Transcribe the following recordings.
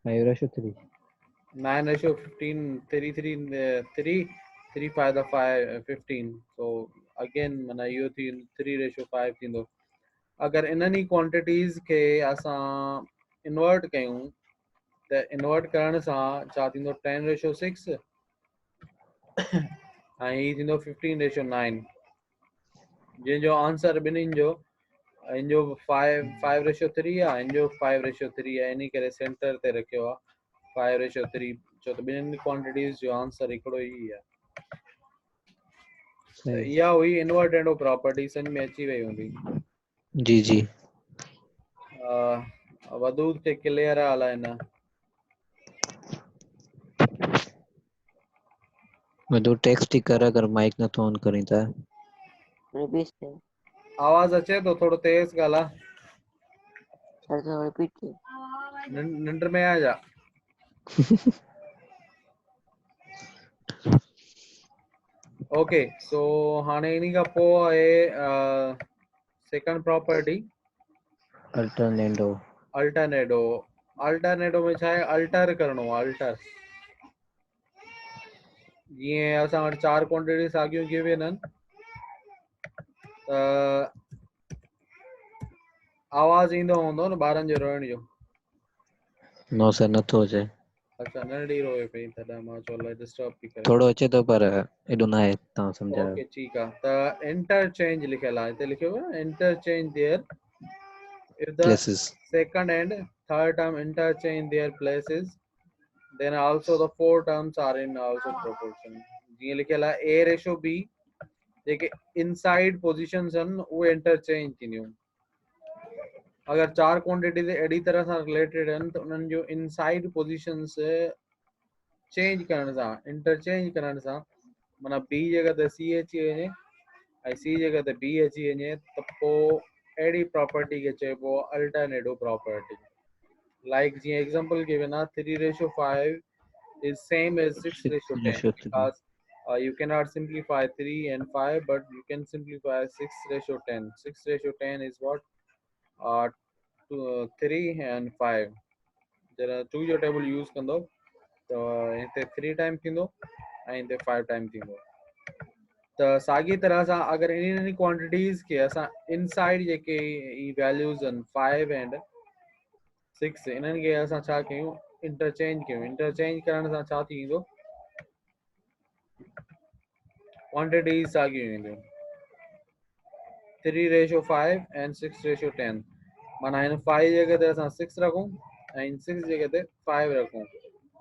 5:3. 9 ratio 15, 3 3 3 3 5 the 5 15. So again mana यो थी 3 ratio 5 थींदो. अगर इन्हनि क्वांटिटीज़ खे असां इन्वर्ट कयूं त इन्वर्ट करण सां छा थींदो 10 रेशो 6 ऐं हीअ थींदो 15 रेशो 9 जंहिंजो आंसर ॿिन्हिनि जो इन जो 5 रेशो 3 आहे इन जो 5 रेशो 3 आहे इन करे सेंटर ते रखियो आहे 5 रेशो 3 छो त ॿिन्हिनि क्वांटिटीज़ जो आंसर हिकिड़ो ई आहे. त सही. इहा हुई इन्वर्टेड प्रॉपर्टी सम्झ में अची वई हूंदी. जी जी. वधूत खे क्लियर आहे अलाए न. मधु टेक्स्ट ही कर अगर माइक न तो ऑन करी था. रिपीट से आवाज़ अचे तो थोड़ो तेज ॻाल्हा. सर तो रिपीट से निंड में आ जा. ओके सो हाणे इन खां पोइ आहे सेकंड प्रॉपर्टी अल्टरनेटो. अल्टरनेडो. अल्टरनेडो में छा आहे अल्टर करणो आहे अल्टर. जीअं असां वटि 4 क्वांटिटी साॻियूं गिवन आहिनि त आवाज़ ईंदो हूंदो न ॿारनि जो रोइण जो. नो सर नथो अचे. अच्छा नंढी रोए पई तॾहिं मां चयो अलाए डिस्टर्ब थी करे. थोड़ो अचे तो पर एॾो न आहे तव्हां सम्झायो. ओके ठीकु आहे त इंटरचेंज लिखियल आहे हिते लिखियो आहे interchange there if the places. second and third term interchange their places then also the four terms are in also proportion. जीअं लिखियल आहे a ratio b JK inside positions आहिनि उहे इंटरचेंज थींदियूं. अगर 4 क्वांटिटीज़ अहिड़ी तरह सां रिलेटेड आहिनि त उन्हनि जो इनसाइड पोजीशंस चेंज करण सां इंटरचेंज करण सां माना b जगह ते c अची वञे ऐं c जगह ते b अची वञे त पोइ अहिड़ी प्रॉपर्टी खे चइबो आहे अल्टरनेटिव प्रॉपर्टी. लाइक जीअं एग्जांपल गिवन आहे 3 ratio 5 is same as 6 ratio 10 6:3. because you cannot simplify 3 and 5 but you can simplify 6 ratio 10. 6 ratio 10 is what 3 and 5 जरा 2 जो टेबल यूज़ कंदो त हिते 3 टाइम थींदो ऐं हिते 5 टाइम थींदो. त साॻी तरह सां अगर इन्हनि क्वांटिटीज़ खे असां इनसाइड जेके वैल्यूज़ आहिनि 5 एंड 6 इन्हनि खे असां छा कयूं इंटरचेंज कयूं. इंटरचेंज करण सां छा थींदो क्वांटिटीज़ साॻियूं ईंदियूं 3 रेशो 5 एंड 6 रेशो 10 माना हिन 5 जगह ते असां 6 रखूं ऐं 6 जगह ते 5 रखूं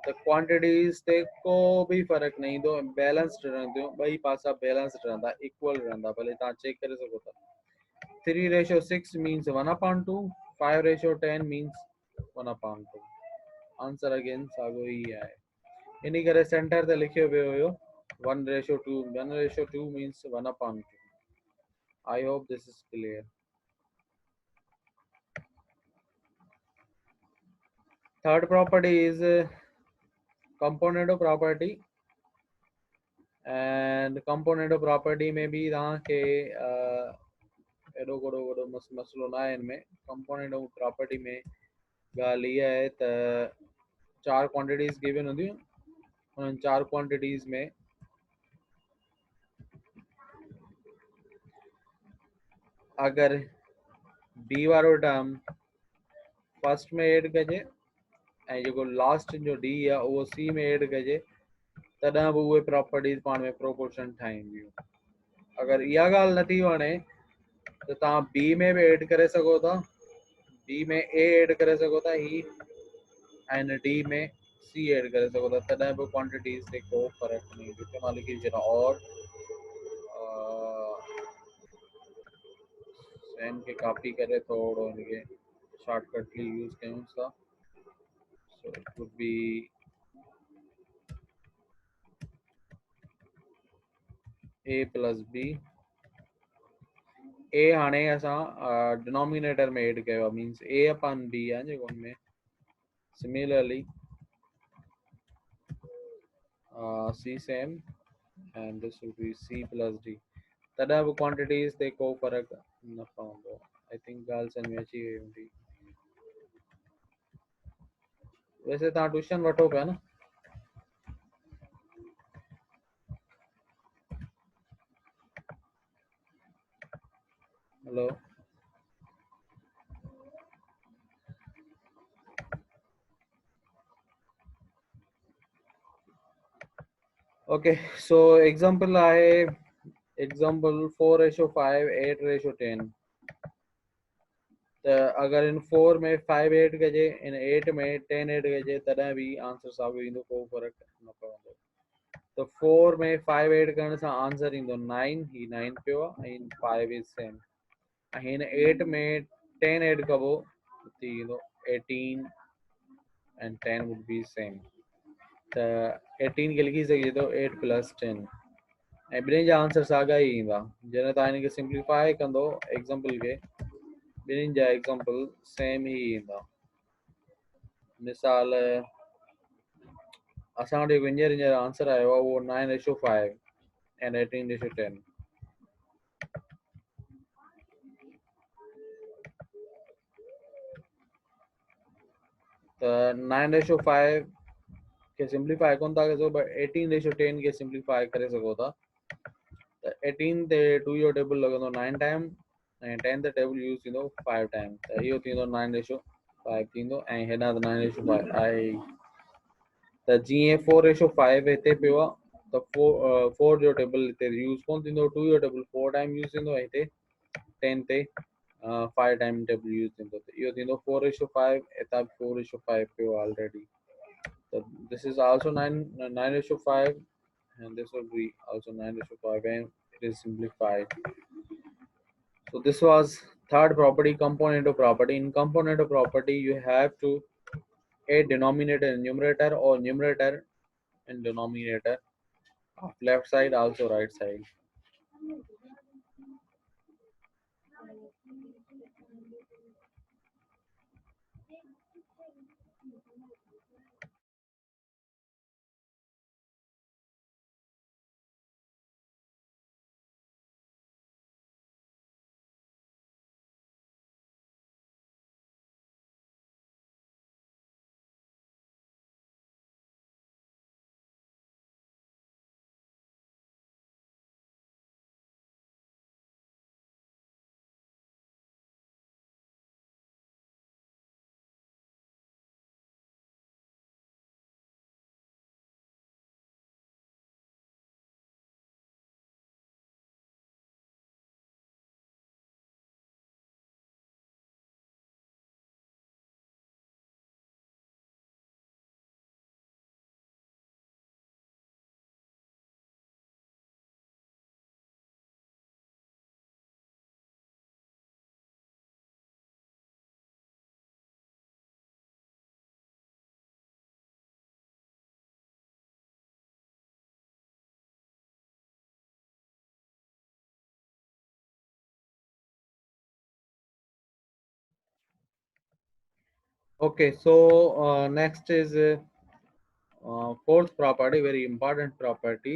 त क्वांटिटीज़ ते को बि फ़र्क़ु न ईंदो. बैलेंस्ड रहंदियूं ॿई पासा बैलेंस्ड रहंदा इक्वल रहंदा. भले तव्हां चेक करे सघो था. 3 ratio 6 means 1/2. 5 ratio 10 means 1/2. Answer again साॻियो ई आहे. इन करे सेंटर ते लिखियो वियो हुयो 1 ratio 2. 1 ratio 2 means 1/2. I hope this is clear. Third property is component property and component property में भी तव्हांखे एॾो वॾो मसलो न आहे. इनमें कंपोनेंट प्रॉपर्टी में ॻाल्हि इहा आहे त 4 क्वांटिटीज़ गिवन हूंदियूं उन्हनि 4 क्वांटिटीज़ में अगर b वारो टर्म फर्स्ट में ऐड कजे ऐं जेको लास्ट जो d आहे उहो c में ऐड कजे तॾहिं बि उहे प्रॉपर्टीज़ पाण में प्रोपोर्शन ठाहींदियूं. अगर इहा ॻाल्हि नथी वणे त तव्हां b में बि ऐड करे सघो था. b में a ऐड करे सघो था ही ऐं d में c ऐड करे सघो था तॾहिं बि क्वांटिटीज़ ते को फ़र्क़ु न ईंदो. त मां लिखी छॾां और सेम खे कॉपी करे थोड़ो इनके शॉर्टकटली यूज़ कयूं था. So it would be a plus b. a हाणे असां डिनोमिनेटर में ऐड कयो आहे मीन्स a upon b आहे जेको हुनमें similarly c same and this will be c plus d. तॾहिं बि क्वांटिटीज़ ते को फ़र्क़ु न पवंदो. आई थिंक ॻाल्हि सम्झ में अची वई हूंदी. वैसे तव्हां ट्यूशन वठो पिया न? Hello, okay. सो एग्जांपल आहे, एग्जांपल 4:5 8:10। त अगर इन 4 में 5 ऐड कजे, इन 8 में 10 ऐड कजे, तॾहिं बि आंसर साॻियो ईंदो, को फर्क न पवंदो। तो 4 में 5 ऐड करण सां आंसर ईंदो 9, ही 9 पियो आहे, ऐं 5 इज सेम। ऐं हिन 8 में 10 ऐड कबो त ईंदो 18 एंड 10 वुड बी सेम। त 18 खे लिखी सघिजे थो 8 + 10, ऐं ॿिन्हिनि जा आंसर साॻा ई ईंदा। जॾहिं तव्हां हिनखे सिंप्लीफाई कंदो एग्जांपल खे, ॿिन्हिनि जा एग्जांपल सेम ई ईंदा। मिसाल असां वटि हींअर आंसर आयो आहे उहो 9:5 एंड 18:10। त 9:5 खे सिंप्लीफाई कोन था करे सघो, बट 18:10 खे सिंप्लीफाई करे सघो था। त 18 ते 2 जो टेबल लॻंदो 9 टाइम, ऐं 10 ते टेबल यूज़ थींदो 5 टाइम, त इहो थींदो 9:5 थींदो। ऐं हेॾां त 9:5 आहे ई। त जीअं 4:5 हिते पियो आहे, त 4 जो टेबल हिते यूज़ कोन थींदो, 2 जो टेबल 4 टाइम यूज़ थींदो, ऐं हिते 10 ते 5 टाइम टेबल यूज़ थींदो। त इहो थींदो 4:5, हितां 4:5 पियो already. So this is also 9:5, and this will be also 9:5, and it is simplified. So this was third property, component of property. In component of property, you have to add denominator and numerator, or numerator and denominator of left side, also right side. Okay, so next is fourth property, very important property.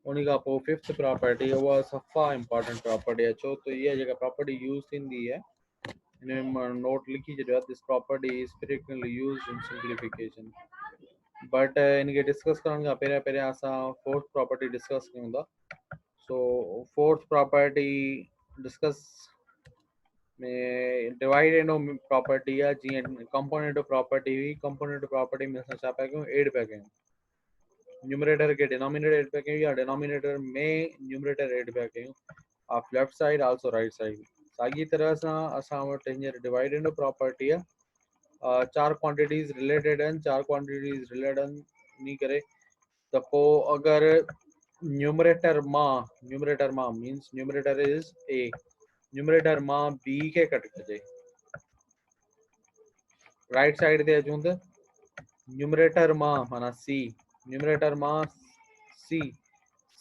उन्हीं का पोइ fifth property उहा सफ़ा important property आहे। छो त इहा जेका प्रॉपर्टी यूज़ थींदी आहे, हिन में नोट लिखी छॾियो आहे, this property is frequently used in simplification. But इनखे डिस्कस करण खां पहिरियां असां फोर्थ प्रॉपर्टी डिस्कस कयूं था। सो फोर्थ प्रॉपर्टी डिस्कस में डिवाइड एंड प्रॉपर्टी आहे। जीअं कंपोनेंट प्रॉपर्टी हुई, कंपोनेंट प्रॉपर्टी में असां छा पिया कयूं, एड पिया कयूं, न्यूमरेटर के डिनोमिनेटर ऐड पिया कयूं, या डिनोमिनेटर में न्यूमरेटर ऐड पिया कयूं, of left side also right side. साॻी तरह सां असां वटि हींअर डिवाइड एंड प्रॉपर्टी आहे। 4 क्वांटिटीज़ रिलेटेड आहिनि, 4 क्वांटिटीज़ रिलेटेड आहिनि, इन करे त पोइ अगरि न्यूमरेटर मां means numerator is a, numerator मां बी खे कट कजे, राइट साइड ते अचूं त न्यूमरेटर मां माना सी, न्यूमरेटर मां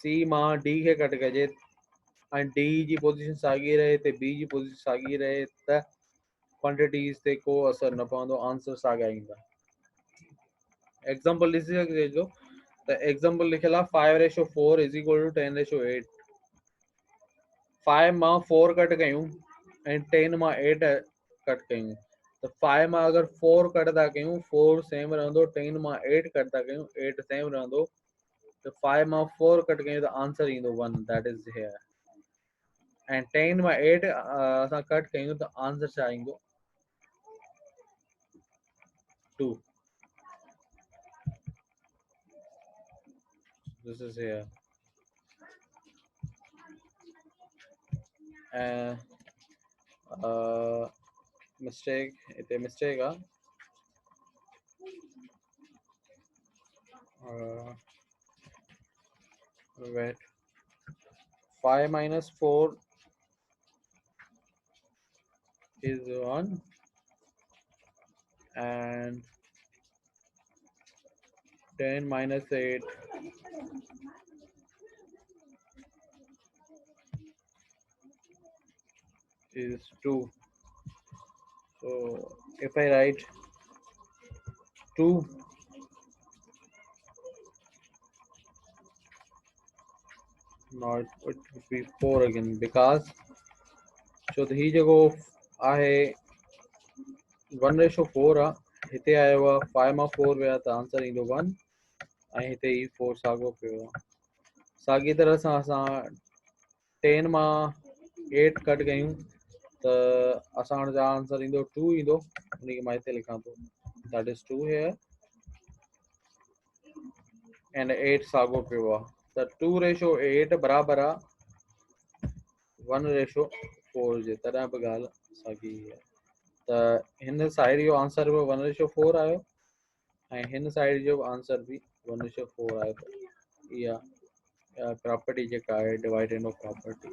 सी मां डी खे कट कजे, ऐं डी जी पोजीशन साॻी रहे ते बी जी पोजीशन साॻी रहे, त क्वांटिटीज़ ते को असर न पवंदो, आंसर साॻा ईंदा। एग्जांपल ॾिसी सघिजो, त एग्जांपल लिखियल आहे 5:4 = 10:8। 5 मां 4 कट कयूं ऐं 10 मां 8 कट कयूं, तो 5 में अगर 4 कटदा कयूं 4 सेम रहंदो 10 में 8 कटदा कयूं 8 सेम रहंदो तो 5 में 4 कट कयूं तो आंसर ईंदो 1 दैट इज हियर एंड 10 में 8 असां कट कयूं तो आंसर छा ईंदो 2 this is here mistake ite mistake wait 5 minus 4 is 1 and 10 minus 8 is 2. So if I write 2 now it would be 4 again because so the ही जगो आहे 1:4 आहे हिते आयो आहे 5 मां 4 विया त आंसर ईंदो 1 ऐं हिते ई 4 साॻियो पियो आहे साॻी तरह सां असां 10 मां 8 कट कयूं त असांजो आंसर ईंदो 2 ईंदो उनखे मां हिते लिखां थो दैट इज 2 here and 8 साॻियो पियो आहे त 2:8 बराबर आहे 1:4 जे तॾहिं बि ॻाल्हि साॻी आहे त हिन साइड जो आंसर बि 1:4 आयो ऐं हिन साइड जो आंसर बि 1:4 आयो त इहा प्रॉपर्टी जेका आहे डिवाइड एंड ऑफ प्रॉपर्टी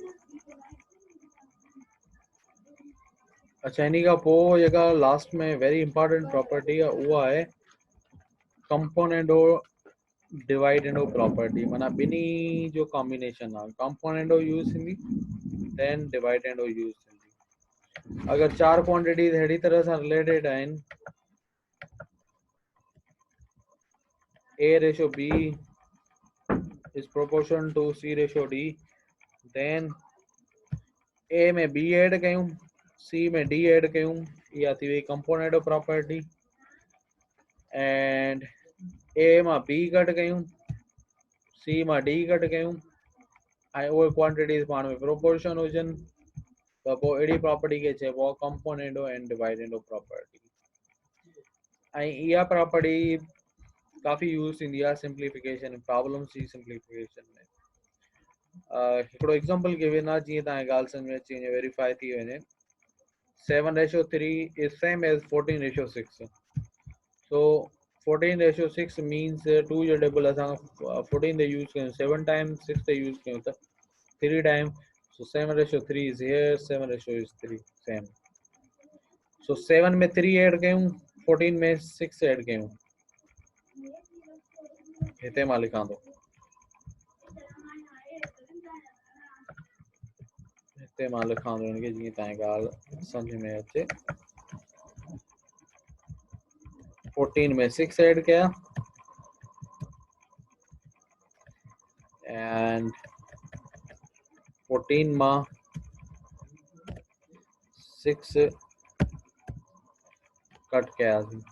अच्छा इन खां पोइ जेका लास्ट में वेरी इंपॉर्टेंट प्रॉपर्टी आहे उहा आहे componendo divide end of property माना ॿिन्ही जो कॉम्बिनेशन आहे कंपोनेंडो यूज़ थींदी देन डिवाइड एंड यूज़ थींदी अगर 4 क्वांटिटीज अहिड़ी तरह सां रिलेटेड आहिनि A/B is proportional to C/D then A में B ऐड कयूं C में D ऐड कयूं इहा थी वई component of property and A मां B कट कयूं C मां D कट कयूं ऐं उहे क्वांटिटीज पाण में प्रोपोर्शन हुजनि त पोइ अहिड़ी प्रॉपर्टी खे चइबो आहे componendo and dividend of property ऐं इहा प्रॉपर्टी काफ़ी यूज़ थींदी आहे सिंप्लीफिकेशन प्रॉब्लम्स जी सिंप्लीफिकेशन में हिकिड़ो एग्जांपल गिवन आहे जीअं तव्हांखे ॻाल्हि सम्झ में अची वञे वेरीफाई थी वञे 7:3 is same as 14:6 so 14:6 means 2 जो डबल असां 14 ते यूज़ कयूं 7 times 6 ते यूज़ कयूं त 3 times so 7:3 is here 7:3 same so 7 में 3 ऐड कयूं 14 में 6 ऐड कयूं हिते मां लिखां थो हिते मां लिखां थो हिनखे जीअं तव्हांजी ॻाल्हि सम्झ में अचे 14 में 6 ऐड कया and 14 मां 6 कट कयासीं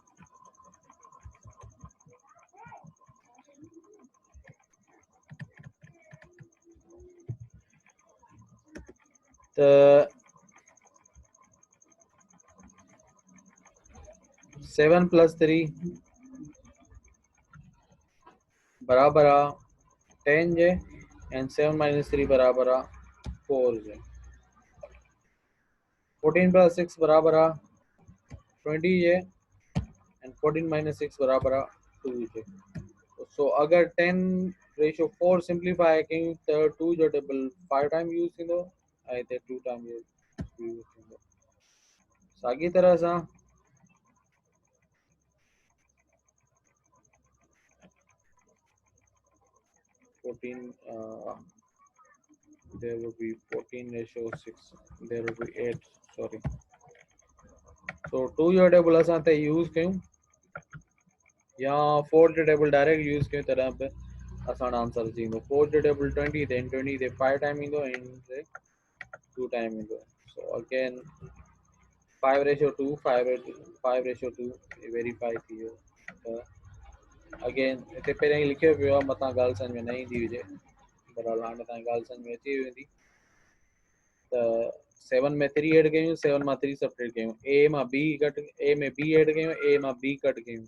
त 7 + 3 बराबर आहे 10 जे and 7 - 3 बराबर आहे 4 जे 14 + 6 बराबर आहे 20 जे and 14 - 6 बराबर आहे 2 जे so अगर 10:4 सिंप्लीफाई कयूं त 2 जो डबल 5 टाइम यूज़ थींदो ऐं हिते 2 टाइम यूज़ थींदो साॻी तरह सां 14 there will be 14:6 there will be 8 sorry so 2 जो टेबल असां ते यूज़ कयूं या 4 जो टेबल डायरेक्ट यूज़ कयूं तॾहिं बि असांजो आंसर अची वेंदो 4 जो टेबल 20 then 20 ते 5 टाइम ईंदो ऐं 2 टाइम ईंदो so again 5:2, 5:2 वेरीफाई थी वियो त अगेन हिते पहिरियों ई लिखियो पियो आहे मथां ॻाल्हि सम्झ में न ईंदी हुजे पर हाणे तव्हांजी ॻाल्हि सम्झ में अची वेंदी त 7 में 3 ऐड कयूं 7 मां 3 सब्ट्रैक्ट कयूं ए मां बी कट ए में बी ऐड कयूं ए मां बी कट कयूं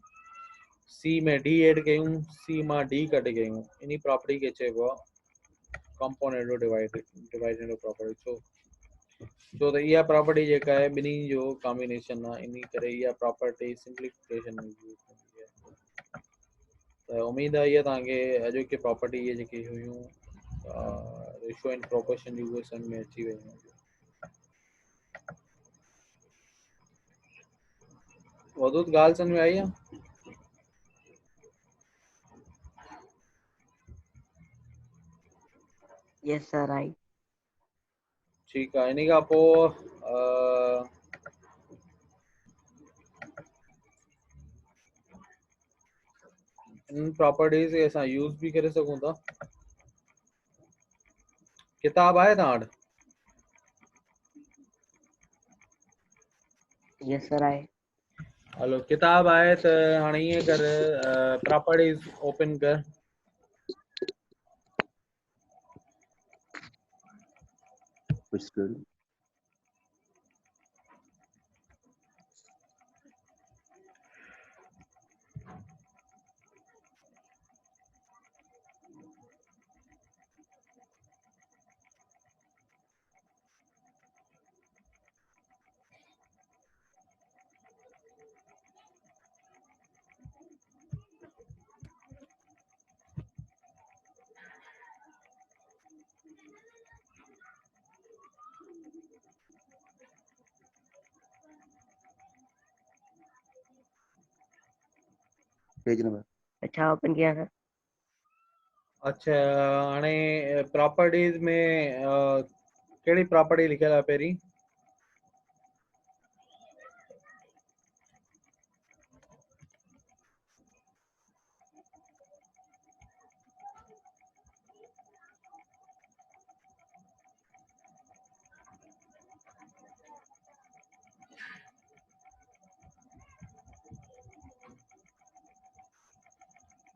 सी में डी ऐड कयूं सी मां डी कट कयूं इन प्रॉपर्टी खे चइबो आहे कंपोनेंट डिवाइडेड प्रॉपर्टी छो छो त इहा प्रॉपर्टी जेका आहे ॿिन्ही जो कॉम्बिनेशन आहे इन करे इहा प्रॉपर्टी सिंप्लीफिकेशन में यूज़ थींदी आहे त उमेद आहे इहा तव्हांखे अॼोकी प्रॉपर्टी इहे जेके हुयूं रेशो एंड प्रोपोर्शन जी उहे सम्झ में अची वियूं वधूत ॻाल्हि सम्झ में आई आहे Yes, sir. Right. ठीकु आहे इन खां पोइ इन प्रॉपर्टीज़ खे असां यूज़ बि करे सघूं था किताब आहे तव्हां वटि Yes, sir. Right. हलो किताब आहे त हाणे ईअं कर प्रॉपर्टीज़ ओपन कर Which school? Page number. अच्छा ओपन किया सर अच्छा हाणे प्रॉपर्टीज़ में कहिड़ी प्रॉपर्टी लिखियल आहे पहिरीं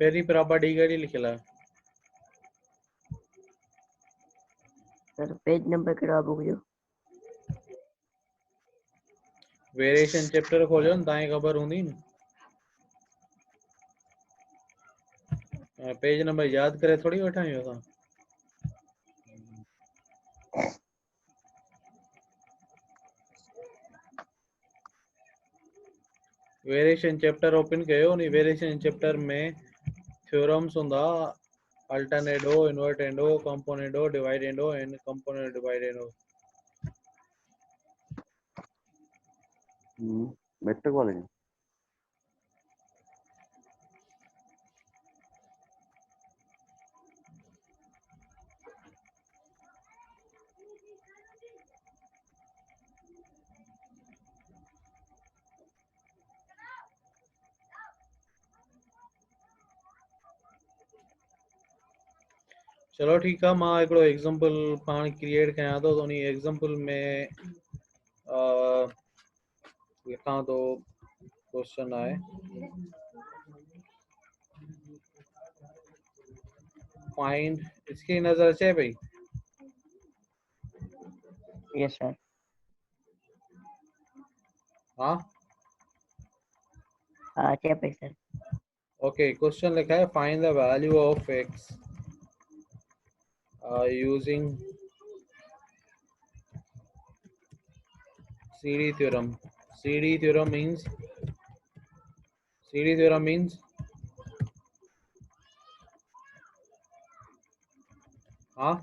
पहिरीं प्रॉपर्टी कहिड़ी लिखियल आहे सर पेज नंबर कहिड़ो आहे बुक जो वेरिएशन चैप्टर खोलियो न तव्हांखे ख़बर हूंदी न पेज नंबर यादि करे थोरी वठां आहियूं असां वेरिएशन चैप्टर ओपन कयो नी वेरिएशन चैप्टर में थ्योरम्स हूंदा alternendo invertendo componendo dividendo and componendo dividendo Metropolitan. चलो ठीकु आहे मां हिकिड़ो एग्जांपल पाण क्रिएट कयां थो त उन एग्जांपल में लिखां थो क्वेश्चन आहे फाइंड इसकी नज़र अचे पई यस सर हाँ अचे पई सर ओके क्वेश्चन लिखा है find the value of X using CD theorem. CD theorem means हाँ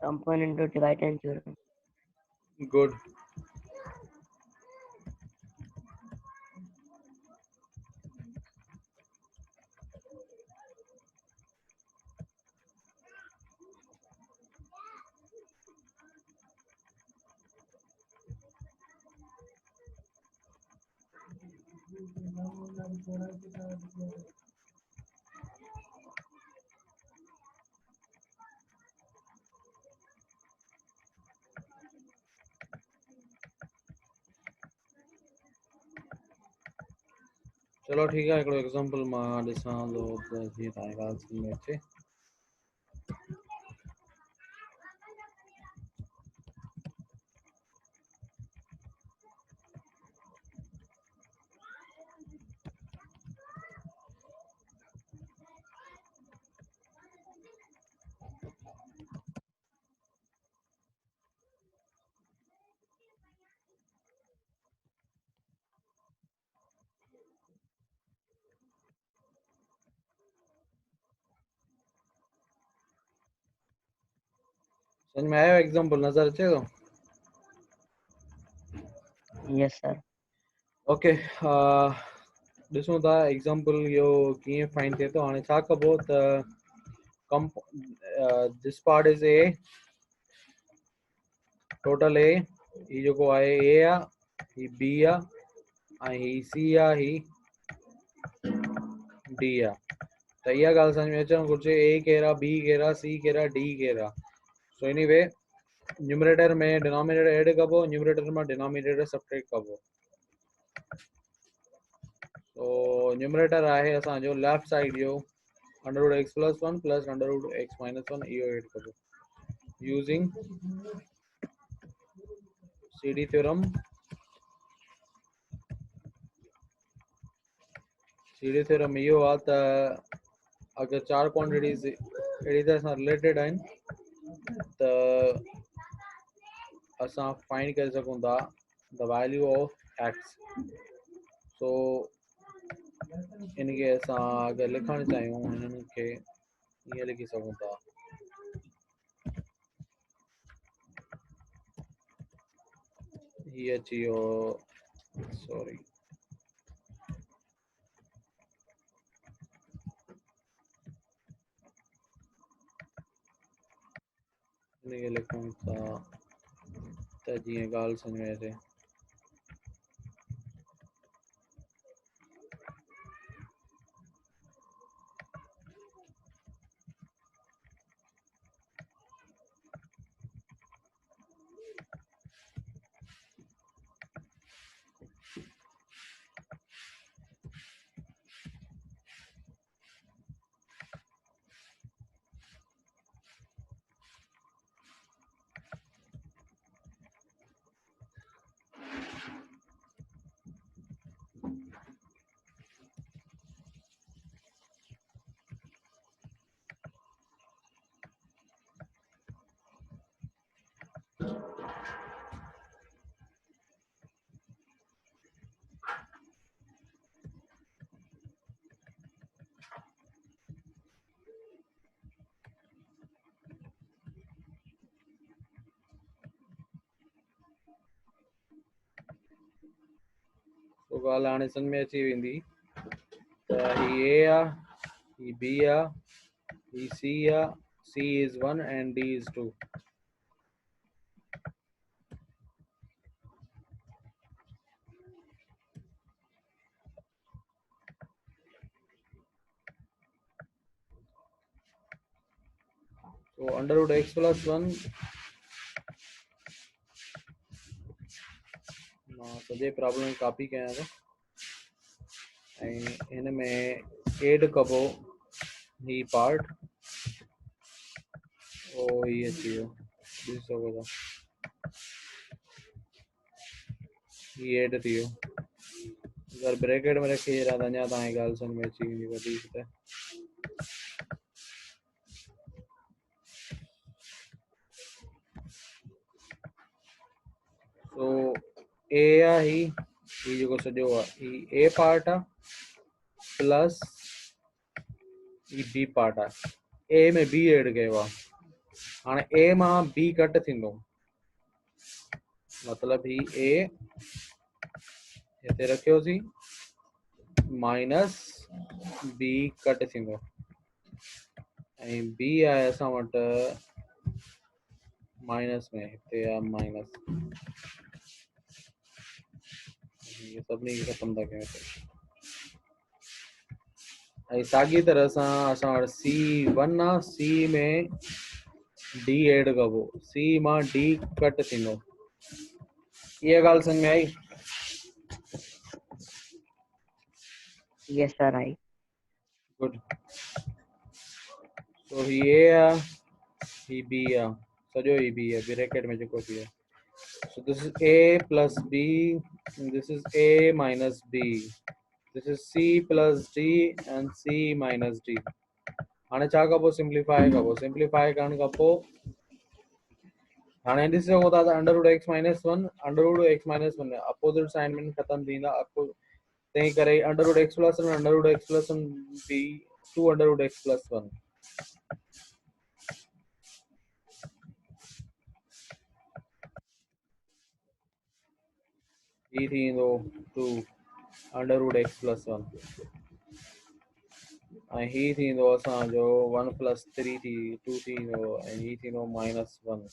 component to divide and theorem good चलो ठीक है हिकिड़ो एग्जांपल मां ॾिसां थो त जीअं तव्हांखे ॻाल्हि सम्झ में अचे। समझ में आयो एग्जांपल नज़र अचे थो? Yes sir. ओके ॾिसूं था एग्जांपल इहो कीअं फाइंड थिए थो। हाणे छा कबो त this part is a total ए, ही जेको आहे ए आहे, ही बी आहे ऐं ही सी आहे, ही डी आहे। त इहा ॻाल्हि सम्झ में अचणु घुरिजे ए केरु आहे, बी केरु आहे, सी केरु आहे, डी केरु आहे। सो एनीवे न्यूमरेटर में डिनोमिनेटर ऐड कबो, न्यूमरेटर में डिनोमिनेटर सब्ट्रैक्ट कबो। तो न्यूमरेटर आहे असांजो लेफ्ट साइड जो √x+1 प्लस √x-1 इहो ऐड कबो using CD theorem. CD theorem इहो आहे त अगर चार क्वांटिटीज अहिड़ी तरह सां रिलेटेड आहिनि त असां फाइंड करे सघूं था द वैल्यू ऑफ एक्स। सो इनके असां अगर लिखण चाहियूं हिननि खे ईअं लिखी सघूं था ही अची वियो सॉरी इनके लिखूं था त जीअं ॻाल्हि सम्झ में अचे। तो ॻाल्हि हाणे सम्झ में अची वेंदी त ही ए आहे, ही बी आहे, ही सी आहे, सी इज़ 1 एंड डी इज़ 2। तो √x+1 मां सॼे प्रॉब्लम कॉपी कयां थो ऐं हिन में एड कबो ही पार्ट ओ ही अची वियो ॾिसी सघो था ही एड थी वियो। अगर ब्रैकेट में रखी छॾियां त अञा तव्हांजी ॻाल्हि सम्झ में अची वेंदी वधीक त। सो ए आहे ही जेको सॼो आहे ही ए पार्ट आहे प्लस ही बी पार्ट आहे। ए में बी एड कयो आहे। हाणे ए मां बी कट थींदो मतलब ही ए हिते रखियोसीं माइनस बी कट थींदो ऐं बी आहे असां वटि माइनस में हिते आहे माइनस। ये सभिनी खे ख़तम था कयूं ऐं साॻी तरह सां असां वटि C1 आहे सी में डी एड कबो सी मां डी कट थींदो। इहा ॻाल्हि सम्झ में आई? Yes, sir. I. Good. So he A, he B, सजो ही B है, ब्रैकेट में जेको भी है. So this is A plus B, and this is A minus B. This is C plus D and C minus D. हाणे छा कबो simplify कबो. सिंप्लीफाई करण खां पोइ हाणे ॾिसी सघो था त under root X minus one opposite sign में ख़तम थींदा. तंहिं करे under root X plus one by two under root X plus one. ही थींदो two under root X plus one ऐं ही थींदो असांजो वन प्लस थ्री थी टू थींदो ऐं ही थींदो minus one.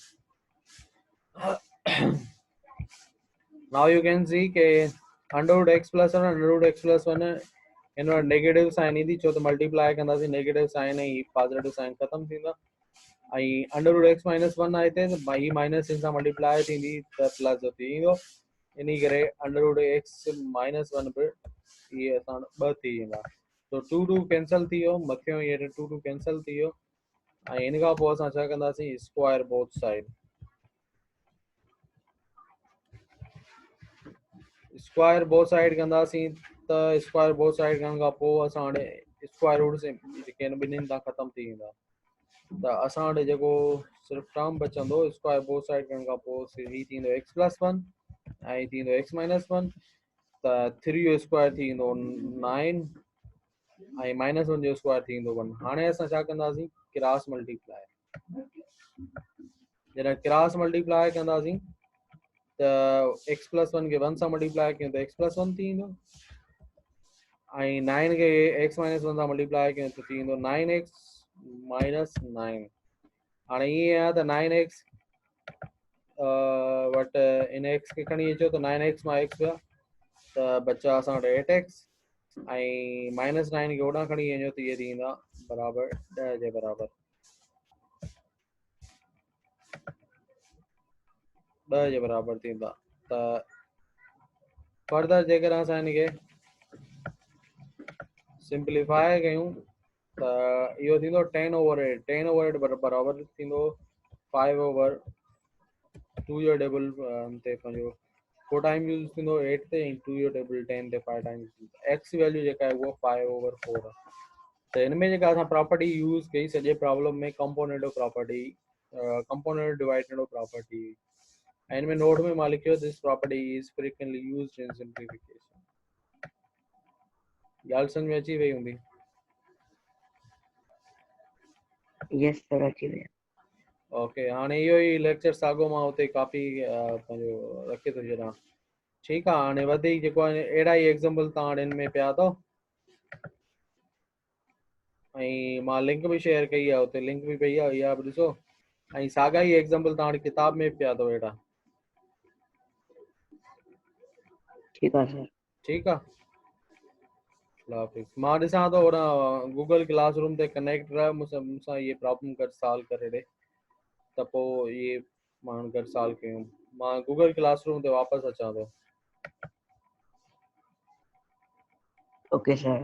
Now you can see के under root X plus one इन वटि नेगेटिव साइन ईंदी छो त मल्टीप्लाई कंदासीं नेगेटिव साइन ऐं ही पॉजिटिव साइन ख़तम थींदा. ऐं under root X minus one आहे हिते त ही माइनस इन सां मल्टीप्लाई थींदी त प्लस जो थी ईंदो. इन करे under root X minus one बि इहे असां ॿ थी वेंदा. तो टू टू कैंसिल थी वियो मथियों इहे टू टू कैंसिल थी वियो ऐं इन खां पोइ असां छा कंदासीं square both side. Square both side कंदासीं त स्क्वायर बोथ साइड करण खां पोइ असां हाणे स्क्वायर रूट जेके आहिनि ॿिन्हिनि तां ख़तम थी वेंदा. त असां वटि जेको सिर्फ़ु टर्म बचंदो स्क्वायर बोथ साइड करण खां पोइ ही थींदो एक्स प्लस वन ऐं थींदो एक्स माइनस वन. त थ्री जो स्क्वायर थींदो नाइन ऐं माइनस वन जो स्क्वायर थींदो वन. हाणे असां छा कंदासीं क्रॉस मल्टीप्लाई. जॾहिं क्रॉस मल्टीप्लाई कंदासीं त एक्स प्लस वन खे वन सां मल्टीप्लाई कयूं त एक्स प्लस वन थी ईंदो ऐं नाइन खे एक्स माइनस वन सां मल्टीप्लाई कयूं त थी ईंदो नाइन एक्स माइनस नाइन. हाणे ईअं आहे त नाइन एक्स वटि इन एक्स खे खणी अचो त नाइन एक्स मां एक्स विया त बचा असां वटि एट एक्स ऐं माइनस नाइन खे होॾां खणी वञो त इहे थींदा बराबरि 10 जे बराबरि. 10 जे बराबरि थींदा. त फर्दर जेकर असां हिनखे सिंप्लीफाई कयूं त इहो थींदो 10 ओवर 8. 10 ओवर 8 बराबरि थींदो 5 ओवर 2 जो डबल ते पंहिंजो 4 टाइम यूज़ थींदो 8 ते ऐं 2 जो डबल 10 ते 5 टाइम. एक्स वैल्यू जेका आहे उहा 5 ओवर 4 आहे. त हिन में जेका असां प्रॉपर्टी यूज़ कई सॼे प्रॉब्लम में component property component divided property ऐं हिन में नोट में मां लिखियो this property is frequently used in simplification. ॻाल्हि सम्झ में अची वई हूंदी. Yes, sir. अची वियो. ओके हाणे इहो ई लेक्चर साॻो मां हुते कॉपी पंहिंजो रखे थो छॾां. ठीकु आहे. हाणे वधीक जेको आहे अहिड़ा ई एग्ज़ाम्पल तव्हां वटि हिन में पिया अथव ऐं मां लिंक बि शेयर कई आहे हुते लिंक बि पई आहे इहा बि ॾिसो ऐं साॻा ई एग्ज़ाम्पल तव्हां वटि किताब में पिया अथव अहिड़ा. ठीकु आहे सर. ठीकु आहे. मां ॾिसां थो होॾां गूगल क्लासरूम ते कनेक्ट रह मूंसां इहे प्रॉब्लम गॾु सॉल्व करे ॾे त पोइ इहे माण्हू गॾु सॉल्व कयूं. मां गूगल क्लासरूम ते वापसि अचां थो. Okay, sir.